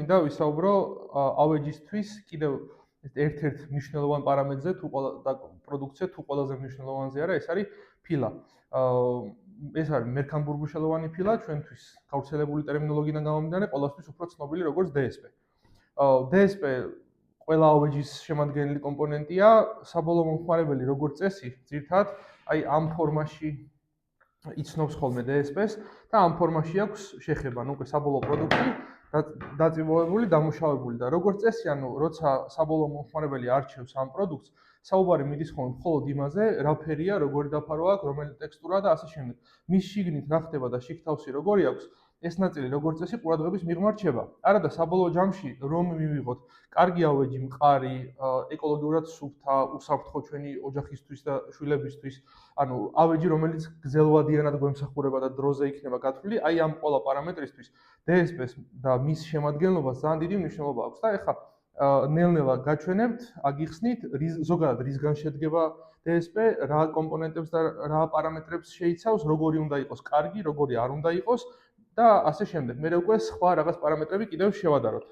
მინდა ვისაუბრო ავეჯისთვის კიდევ ერთ-ერთ მნიშვნელოვან პარამეტრზე თუ ყველა და პროდუქცია თუ ყველაზე მნიშვნელოვანზე არა, ეს არის ფილა. ეს არის მერქანბურბუშელოვანი ფილა, ჩვენთვის გავრცელებული ტერმინოლოგიიდან გამომდინარე, ყველასთვის უფრო ცნობილი როგორც DSP. DSP ყველა ავეჯის შემადგენელი კომპონენტია, საბოლოო მომხმარებელი როგორც წესი, ძირთად, აი ამ ფორმაში იცნობს ხოლმე DSP-ს და ამ ფორმაში აქვს შეხება, უკვე საბოლოო პროდუქტი დაწვავებული, დამუშავებული და როგორც წესი, როცა საბოლოო მომხმარებელი არჩევს ამ პროდუქტს, საუბარი მიდის მხოლოდ იმაზე, რა ფერია, როგორი დაფარო აქვს, რომელი ტექსტურა და ასე შემდეგ. მის შიგნით რა ხდება და შიგთავსი როგორი აქვს, ეს ნაწილი როგორც წესი ყურადღების მიღმა რჩება. არადა საბოლოო ჯამში რომ მივიღოთ კარგი ავეჯი, მყარი, ეკოლოგიურად სუფთა, უსაფრთხო ჩვენი ოჯახისთვის და შვილებისთვის, ავეჯი, რომელიც გრძელვადიანად გვემსახურება და დროზე იქნება გათვლილი, აი ამ ყველა პარამეტრისთვის DSP-ს და მის შემადგენლობას ძალიან დიდი მნიშვნელობა აქვს და ეხლა ნელ-ნელა გაჩვენებთ, აგიხსნით, ზოგადად რისგან შედგება DSP, რა კომპონენტებს და რა პარამეტრებს შეიცავს, როგორი უნდა იყოს კარგი, როგორი არ უნდა იყოს და ასე შემდეგ. მე უკვე სხვა რაღაც პარამეტრები კიდევ შევადაროთ.